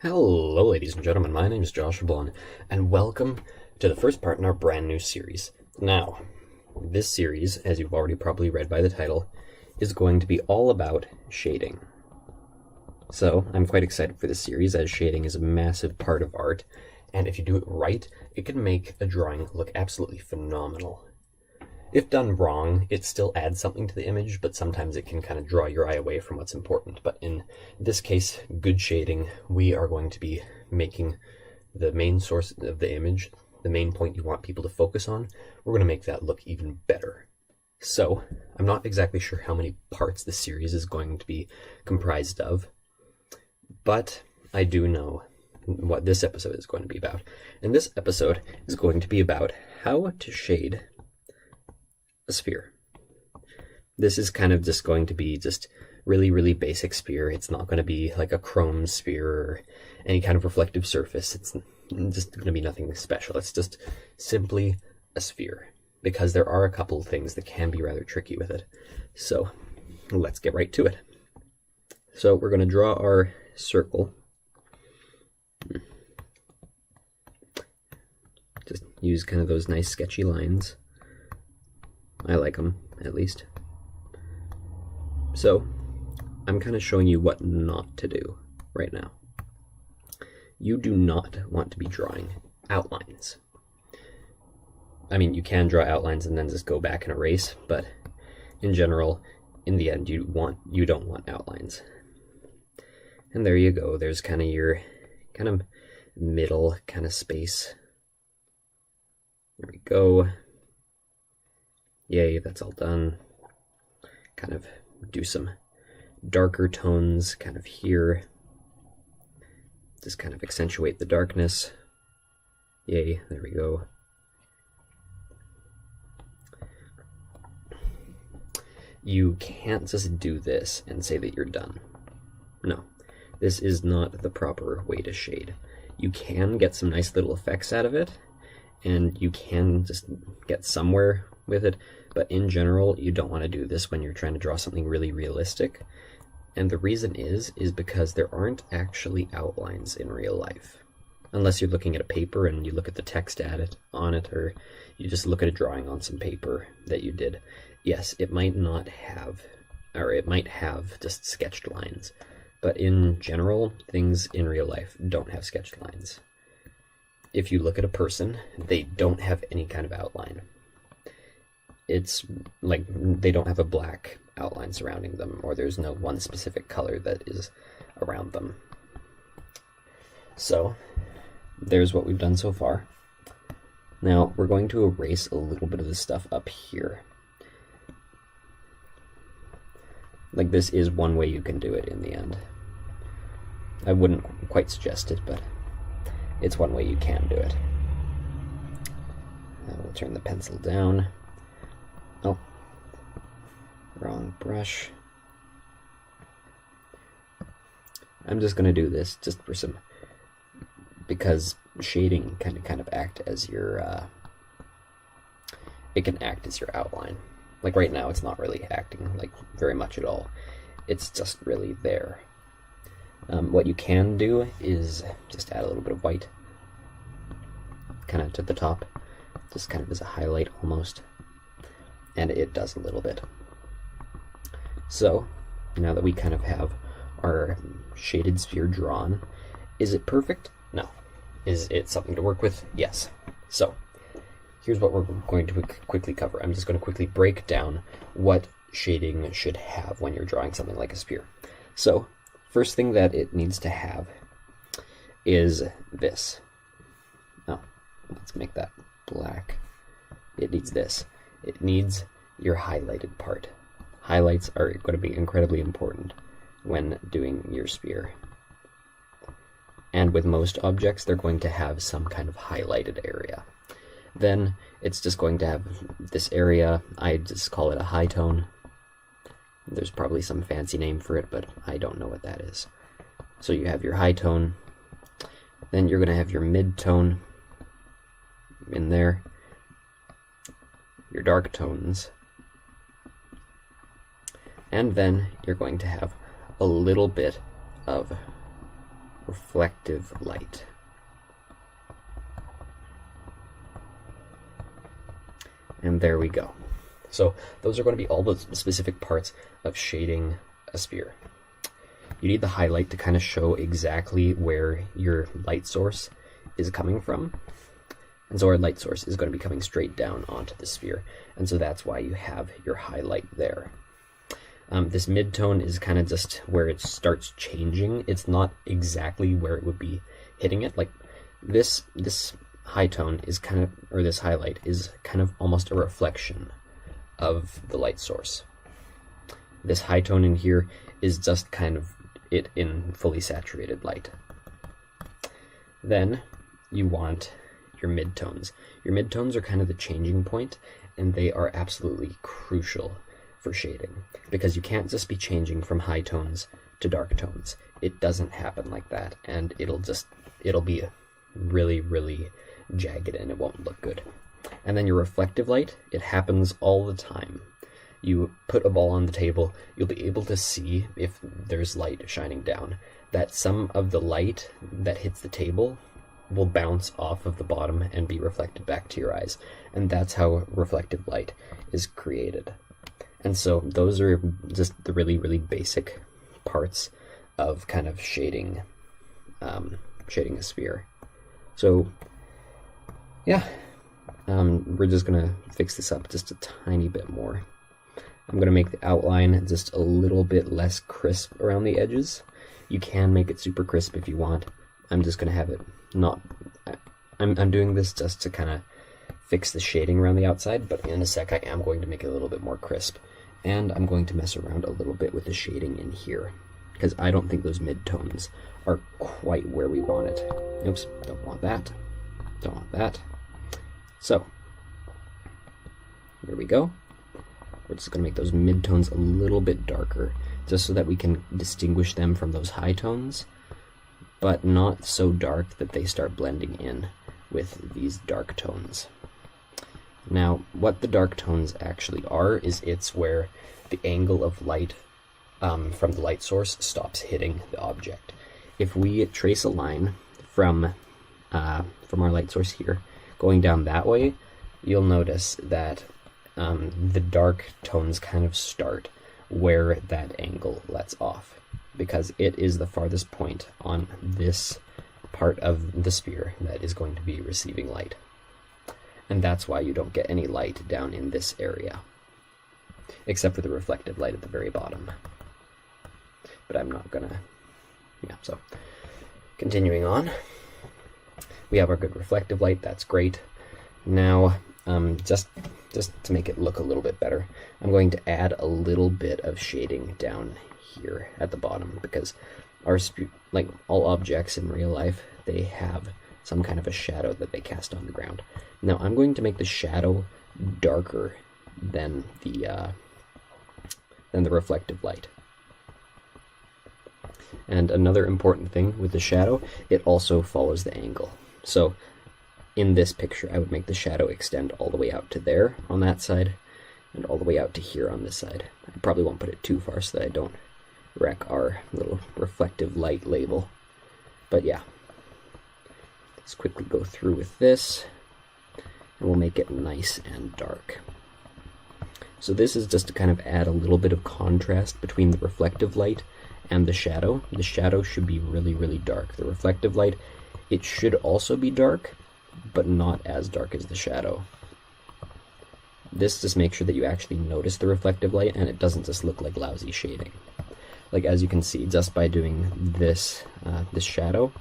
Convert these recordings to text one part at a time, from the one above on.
Hello, ladies and gentlemen. My name is Joshablon, and welcome to the first part in our brand new series. Now, this series, as you've already probably read by the title, is going to be all about shading. So, I'm quite excited for this series, as shading is a massive part of art, and if you do it right, it can make a drawing look absolutely phenomenal. If done wrong, it still adds something to the image, but sometimes it can kind of draw your eye away from what's important. But in this case, good shading, we are going to be making the main source of the image, the main point you want people to focus on, we're going to make that look even better. So, I'm not exactly sure how many parts this series is going to be comprised of, but I do know what this episode is going to be about. And this episode is going to be about how to shade a sphere. This is kind of just going to be just really basic sphere. It's not going to be like a chrome sphere or any kind of reflective surface. It's just going to be nothing special. It's just simply a sphere, because there are a couple of things that can be rather tricky with it. So let's get right to it. So we're going to draw our circle. Just use kind of those nice sketchy lines. I like them, at least. So, I'm kind of showing you what not to do right now. You do not want to be drawing outlines. I mean, you can draw outlines and then just go back and erase, but in general, in the end, you don't want outlines. And there you go. There's kind of your middle kind of space. There we go. Yay, that's all done. Kind of do some darker tones kind of here. Just kind of accentuate the darkness. Yay, there we go. You can't just do this and say that you're done. No, this is not the proper way to shade. You can get some nice little effects out of it, and you can just get somewhere with it, but in general, you don't want to do this when you're trying to draw something really realistic. And the reason is because there aren't actually outlines in real life. Unless you're looking at a paper and you look at the text on it, or you just look at a drawing on some paper that you did. Yes, it might not have, or it might have just sketched lines. But in general, things in real life don't have sketched lines. If you look at a person, they don't have any kind of outline. It's like they don't have a black outline surrounding them, or there's no one specific color that is around them. So, there's what we've done so far. Now, we're going to erase a little bit of the stuff up here. Like, this is one way you can do it in the end. I wouldn't quite suggest it, but it's one way you can do it. Now we'll turn the pencil down. Oh, wrong brush. I'm just going to do this just for some, because shading can kind of act as your, it can act as your outline. Like right now, it's not really acting like very much at all. It's just really there. What you can do is just add a little bit of white, kind of to the top, just kind of as a highlight almost. And it does a little bit. So, now that we kind of have our shaded sphere drawn, is it perfect? No. Is it something to work with? Yes. So, here's what we're going to quickly cover. I'm just going to quickly break down what shading should have when you're drawing something like a sphere. So, first thing that it needs to have is this. Oh, let's make that black. It needs this. It needs your highlighted part. Highlights are going to be incredibly important when doing your sphere. And with most objects, they're going to have some kind of highlighted area. Then it's just going to have this area. I just call it a high tone. There's probably some fancy name for it, but I don't know what that is. So you have your high tone. Then you're going to have your mid tone in there. Your dark tones, and then you're going to have a little bit of reflective light. And there we go. So those are going to be all the specific parts of shading a sphere. You need the highlight to kind of show exactly where your light source is coming from. And so our light source is going to be coming straight down onto the sphere. And so that's why you have your highlight there. This mid-tone is kind of just where it starts changing. It's not exactly where it would be hitting it. Like this high tone is kind of, or this highlight is kind of almost a reflection of the light source. This high tone in here is just kind of it in fully saturated light. Then you want your midtones. Your midtones are kind of the changing point, and they are absolutely crucial for shading, because you can't just be changing from high tones to dark tones. It doesn't happen like that, and it'll be really, really jagged and it won't look good. And then your reflective light, it happens all the time. You put a ball on the table, you'll be able to see, if there's light shining down, that some of the light that hits the table will bounce off of the bottom and be reflected back to your eyes. And that's how reflective light is created. And so those are just the really, really basic parts of kind of shading a sphere. So yeah, we're just gonna fix this up just a tiny bit more. I'm gonna make the outline just a little bit less crisp around the edges. You can make it super crisp if you want. I'm just gonna have it not, I'm doing this just to kind of fix the shading around the outside, but in a sec I am going to make it a little bit more crisp. And I'm going to mess around a little bit with the shading in here, because I don't think those mid-tones are quite where we want it. Oops, don't want that. Don't want that. So, there we go. We're just going to make those mid-tones a little bit darker, just so that we can distinguish them from those high tones, but not so dark that they start blending in with these dark tones. Now, what the dark tones actually are is it's where the angle of light from the light source stops hitting the object. If we trace a line from our light source here, going down that way, you'll notice that the dark tones kind of start where that angle lets off, because it is the farthest point on this part of the sphere that is going to be receiving light. And that's why you don't get any light down in this area, except for the reflective light at the very bottom. But I'm not gonna, yeah, so continuing on. We have our good reflective light, that's great. Now, just to make it look a little bit better, I'm going to add a little bit of shading down here at the bottom, because like all objects in real life, they have some kind of a shadow that they cast on the ground. Now I'm going to make the shadow darker than the reflective light. And another important thing with the shadow, it also follows the angle. So in this picture, I would make the shadow extend all the way out to there on that side, and all the way out to here on this side. I probably won't put it too far so that I don't wreck our little reflective light label. But yeah, let's quickly go through with this, and we'll make it nice and dark. So this is just to kind of add a little bit of contrast between the reflective light and the shadow. The shadow should be really, really dark. The reflective light, it should also be dark, but not as dark as the shadow. This just makes sure that you actually notice the reflective light and it doesn't just look like lousy shading. Like as you can see, just by doing this, this shadow,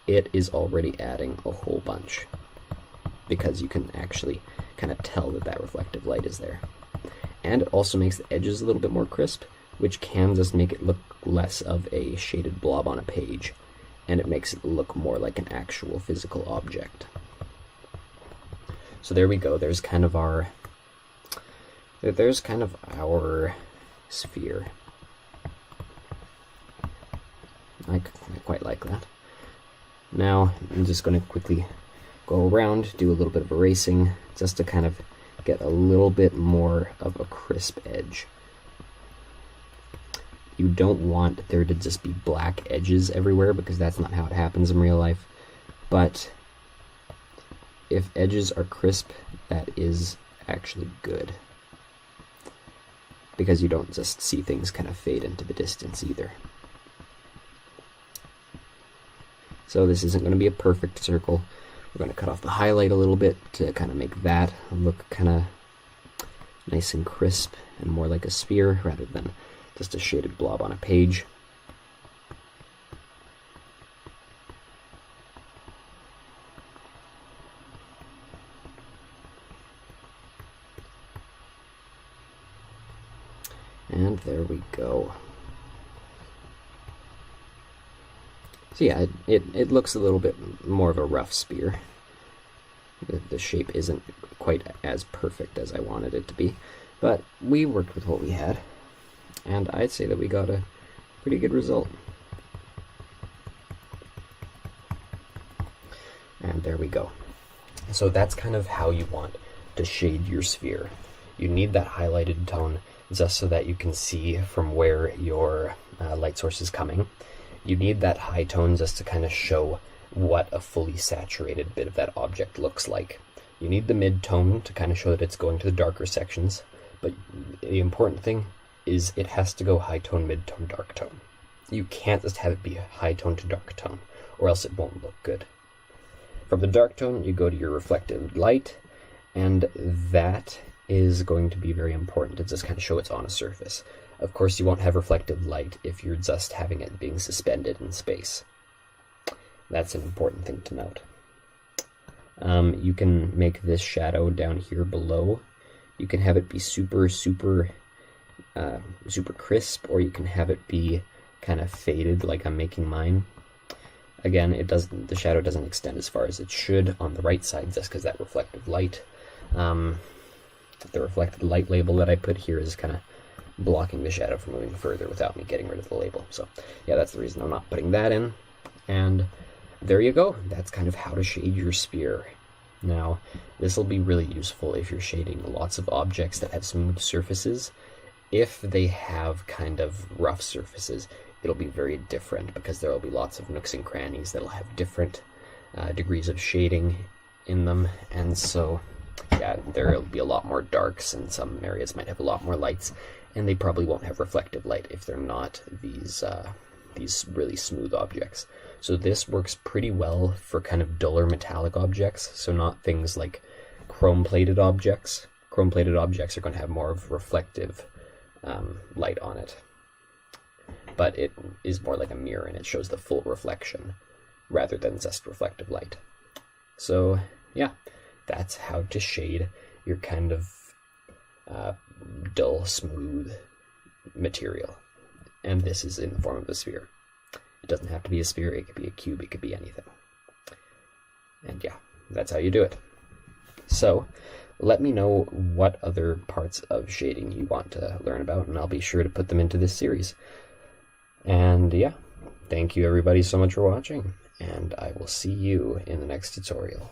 it is already adding a whole bunch, because you can actually kind of tell that that reflective light is there. And it also makes the edges a little bit more crisp, which can just make it look less of a shaded blob on a page, and it makes it look more like an actual physical object. So there we go, there's kind of our sphere. I quite like that. Now I'm just going to quickly go around, do a little bit of erasing, just to kind of get a little bit more of a crisp edge. You don't want there to just be black edges everywhere, because that's not how it happens in real life. But if edges are crisp, that is actually good, because you don't just see things kind of fade into the distance either. So this isn't going to be a perfect circle. We're going to cut off the highlight a little bit to kind of make that look kind of nice and crisp and more like a sphere rather than just a shaded blob on a page. And there we go. So yeah, it looks a little bit more of a rough sphere. The shape isn't quite as perfect as I wanted it to be, but we worked with what we had, and I'd say that we got a pretty good result. And there we go. So that's kind of how you want to shade your sphere. You need that highlighted tone just so that you can see from where your light source is coming. You need that high tone just to kind of show what a fully saturated bit of that object looks like. You need the mid-tone to kind of show that it's going to the darker sections, but the important thing is it has to go high tone, mid-tone, dark tone. You can't just have it be high tone to dark tone, or else it won't look good. From the dark tone, you go to your reflective light, and that is going to be very important to just kind of show it's on a surface. Of course, you won't have reflective light if you're just having it being suspended in space. That's an important thing to note. You can make this shadow down here below. You can have it be super crisp, or you can have it be kind of faded like I'm making mine. Again, the shadow doesn't extend as far as it should on the right side just because that reflective light. The reflected light label that I put here is kind of blocking the shadow from moving further without me getting rid of the label. So yeah, that's the reason I'm not putting that in. And there you go. That's kind of how to shade your sphere. Now, this will be really useful if you're shading lots of objects that have smooth surfaces. If they have kind of rough surfaces, it'll be very different because there will be lots of nooks and crannies that'll have different degrees of shading in them. And so, yeah, there'll be a lot more darks, and some areas might have a lot more lights, and they probably won't have reflective light if they're not these really smooth objects. So this works pretty well for kind of duller metallic objects, so not things like chrome-plated objects. Chrome-plated objects are going to have more of reflective light on it, but it is more like a mirror, and it shows the full reflection rather than just reflective light. So yeah, that's how to shade your kind of dull, smooth material. And this is in the form of a sphere. It doesn't have to be a sphere, it could be a cube, it could be anything. And yeah, that's how you do it. So, let me know what other parts of shading you want to learn about, and I'll be sure to put them into this series. And yeah, thank you everybody so much for watching, and I will see you in the next tutorial.